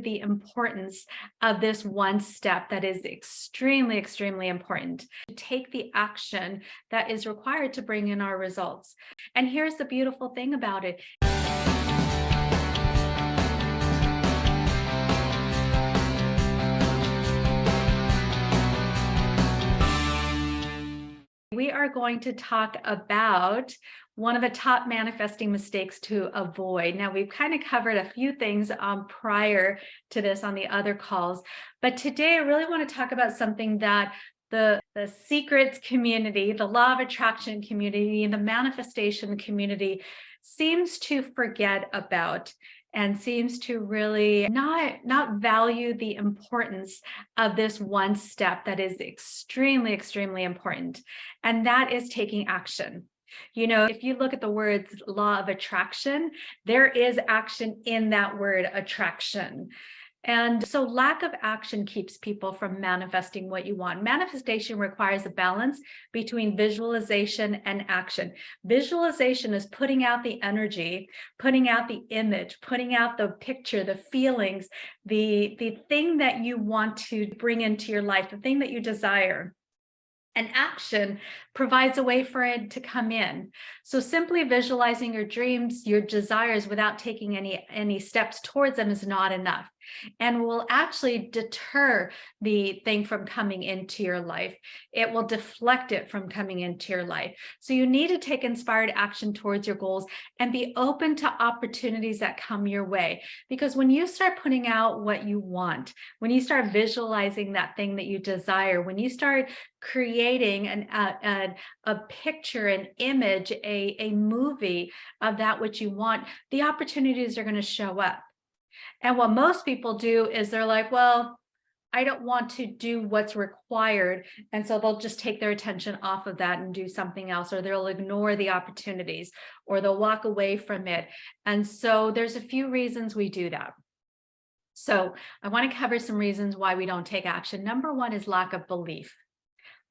the importance of this one step that is extremely, extremely important to take the action that is required to bring in our results. And here's the beautiful thing about it. We are going to talk about one of the top manifesting mistakes to avoid. Now, we've kind of covered a few things prior to this on the other calls, but today I really want to talk about something that the secrets community, the law of attraction community, and the manifestation community seems to forget about and seems to really not value the importance of this one step that is extremely, extremely important. And that is taking action. You know, if you look at the words law of attraction, there is action in that word attraction. And so lack of action keeps people from manifesting what you want. Manifestation requires a balance between visualization and action. Visualization is putting out the energy, putting out the image, putting out the picture, the feelings, the thing that you want to bring into your life, the thing that you desire. And action provides a way for it to come in. So simply visualizing your dreams, your desires without taking any steps towards them is not enough, and will actually deter the thing from coming into your life. It will deflect it from coming into your life. So you need to take inspired action towards your goals and be open to opportunities that come your way. Because when you start putting out what you want, when you start visualizing that thing that you desire, when you start creating a picture, an image, a movie of that which you want, the opportunities are going to show up. And what most people do is they're like, well, I don't want to do what's required. And so they'll just take their attention off of that and do something else, or they'll ignore the opportunities, or they'll walk away from it. And so there's a few reasons we do that. So I want to cover some reasons why we don't take action. Number one is lack of belief.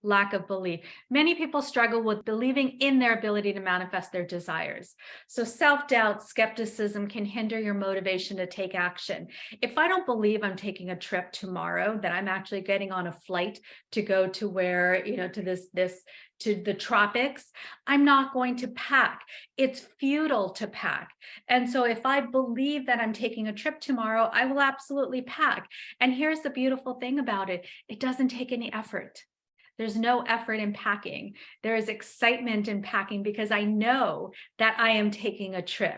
Lack of belief. Many people struggle with believing in their ability to manifest their desires. So self-doubt, skepticism can hinder your motivation to take action. If I don't believe I'm taking a trip tomorrow, that I'm actually getting on a flight to go to where, to the tropics, I'm not going to pack. It's futile to pack. And so if I believe that I'm taking a trip tomorrow, I will absolutely pack. And here's the beautiful thing about it. It doesn't take any effort. There's no effort in packing. There is excitement in packing because I know that I am taking a trip.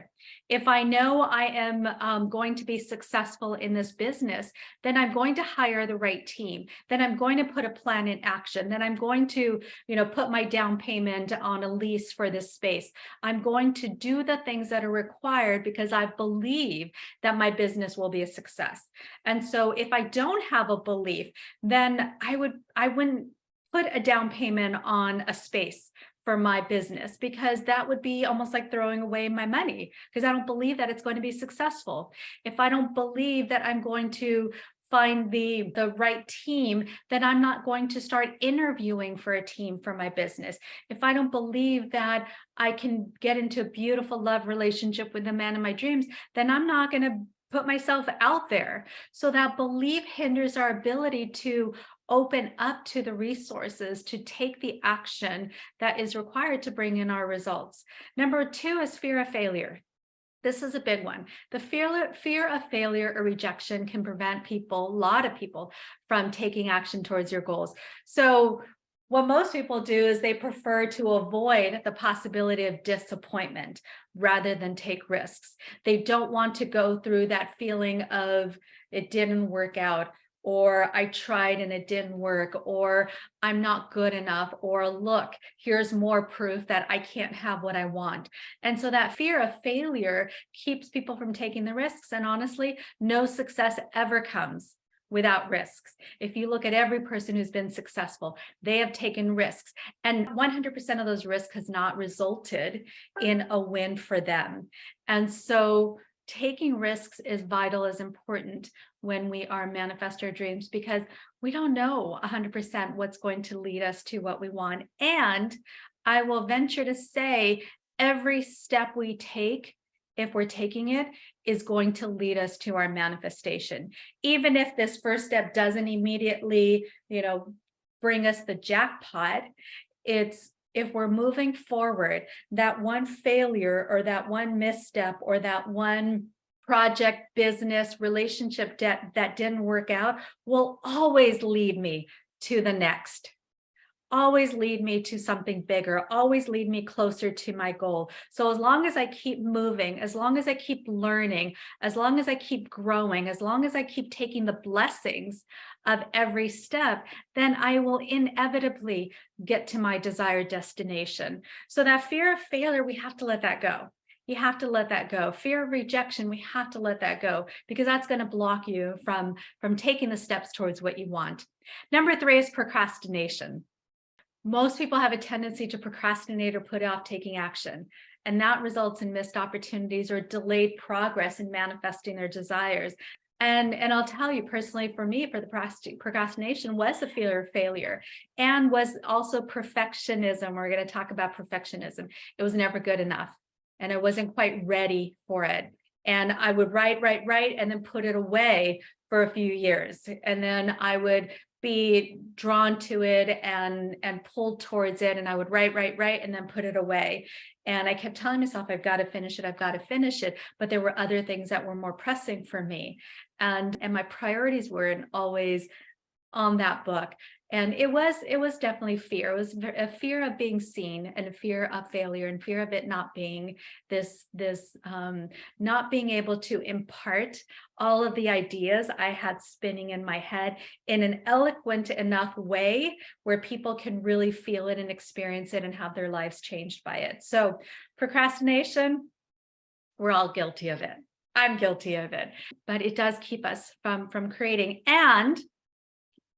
If I know I am going to be successful in this business, then I'm going to hire the right team. Then I'm going to put a plan in action. Then I'm going to, put my down payment on a lease for this space. I'm going to do the things that are required because I believe that my business will be a success. And so if I don't have a belief, then I wouldn't put a down payment on a space for my business, because that would be almost like throwing away my money, because I don't believe that it's going to be successful. If I don't believe that I'm going to find the right team, then I'm not going to start interviewing for a team for my business. If I don't believe that I can get into a beautiful love relationship with the man of my dreams, then I'm not going to put myself out there. So that belief hinders our ability to open up to the resources to take the action that is required to bring in our results. Number two is fear of failure. This is a big one. The fear of failure or rejection can prevent a lot of people, from taking action towards your goals. So what most people do is they prefer to avoid the possibility of disappointment rather than take risks. They don't want to go through that feeling of it didn't work out, or I tried and it didn't work, or I'm not good enough, or look, here's more proof that I can't have what I want. And so that fear of failure keeps people from taking the risks. And honestly, no success ever comes without risks. If you look at every person who's been successful, they have taken risks, and 100% of those risks has not resulted in a win for them. And so taking risks is vital, is important when we are manifest our dreams, because we don't know 100% what's going to lead us to what we want. And I will venture to say every step we take, if we're taking it, is going to lead us to our manifestation. Even if this first step doesn't immediately, bring us the jackpot, it's if we're moving forward, that one failure or that one misstep or that one project, business, relationship that didn't work out will always lead me to the next. Always lead me to something bigger, always lead me closer to my goal. So as long as I keep moving, as long as I keep learning, as long as I keep growing, as long as I keep taking the blessings of every step, then I will inevitably get to my desired destination. So that fear of failure, we have to let that go. You have to let that go. Fear of rejection, we have to let that go, because that's going to block you from taking the steps towards what you want. Number 3 is procrastination. Most people have a tendency to procrastinate or put off taking action, and that results in missed opportunities or delayed progress in manifesting their desires. And I'll tell you personally, for me, for the procrastination was a fear of failure, and was also perfectionism. We're going to talk about perfectionism. It was never good enough, and I wasn't quite ready for it. And I would write, and then put it away for a few years. And then I would be drawn to it and pulled towards it. And I would write, and then put it away. And I kept telling myself, I've got to finish it. I've got to finish it. But there were other things that were more pressing for me. And my priorities weren't always on that book. And it was definitely fear. It was a fear of being seen, and a fear of failure, and fear of it not being this not being able to impart all of the ideas I had spinning in my head in an eloquent enough way where people can really feel it and experience it and have their lives changed by it. So procrastination, we're all guilty of it. I'm guilty of it, but it does keep us from creating. And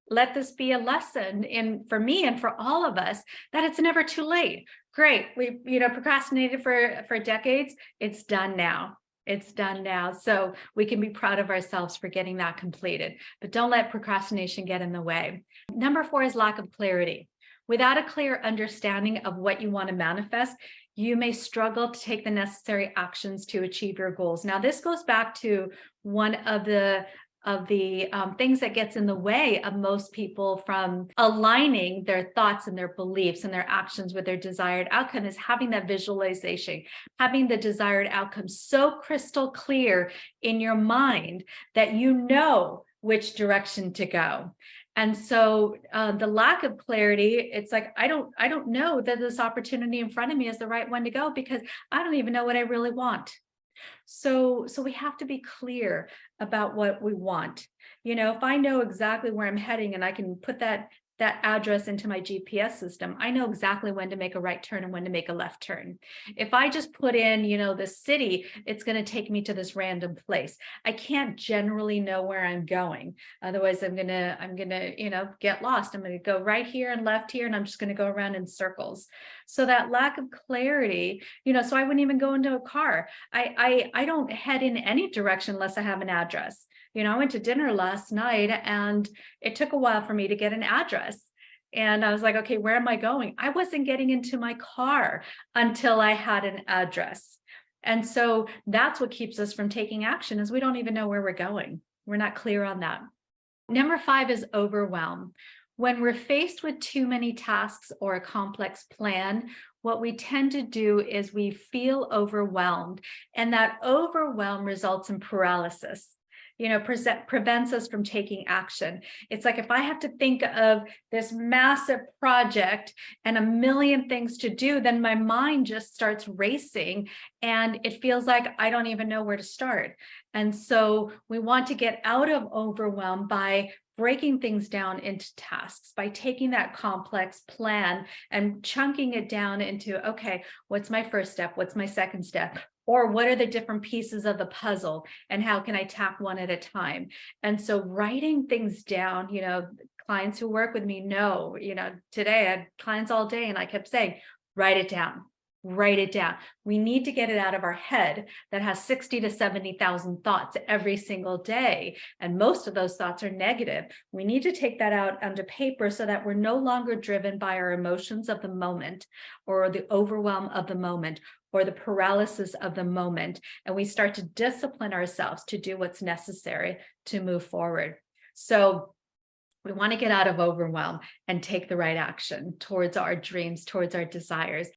let this be a lesson for me and for all of us, that it's never too late. Great. We, procrastinated for decades. It's done now. It's done now. So we can be proud of ourselves for getting that completed, but don't let procrastination get in the way. Number 4 is lack of clarity. Without a clear understanding of what you want to manifest, you may struggle to take the necessary actions to achieve your goals. Now, this goes back to one of the things that gets in the way of most people from aligning their thoughts and their beliefs and their actions with their desired outcome, is having that visualization, having the desired outcome so crystal clear in your mind that you know which direction to go. And so the lack of clarity, it's like, I don't know that this opportunity in front of me is the right one to go, because I don't even know what I really want. So we have to be clear about what we want. If I know exactly where I'm heading and I can put that address into my GPS system, I know exactly when to make a right turn and when to make a left turn. If I just put in, the city, it's going to take me to this random place. I can't generally know where I'm going. Otherwise, I'm going to, get lost. I'm going to go right here and left here, and I'm just going to go around in circles. So that lack of clarity, so I wouldn't even go into a car. I don't head in any direction unless I have an address. I went to dinner last night, and it took a while for me to get an address. And I was like, okay, where am I going? I wasn't getting into my car until I had an address. And so that's what keeps us from taking action, is we don't even know where we're going. We're not clear on that. Number 5 is overwhelm. When we're faced with too many tasks or a complex plan, what we tend to do is we feel overwhelmed, and that overwhelm results in paralysis. Prevents us from taking action. It's like, if I have to think of this massive project and a million things to do, then my mind just starts racing, and it feels like I don't even know where to start. And so we want to get out of overwhelm by breaking things down into tasks, by taking that complex plan and chunking it down into, okay, what's my first step? What's my second step? Or what are the different pieces of the puzzle, and how can I tack one at a time? And so writing things down, clients who work with me know, today I had clients all day, and I kept saying, write it down. Write it down. We need to get it out of our head that has 60 to 70,000 thoughts every single day. And most of those thoughts are negative. We need to take that out onto paper so that we're no longer driven by our emotions of the moment, or the overwhelm of the moment, or the paralysis of the moment, and we start to discipline ourselves to do what's necessary to move forward. So we want to get out of overwhelm and take the right action towards our dreams, towards our desires.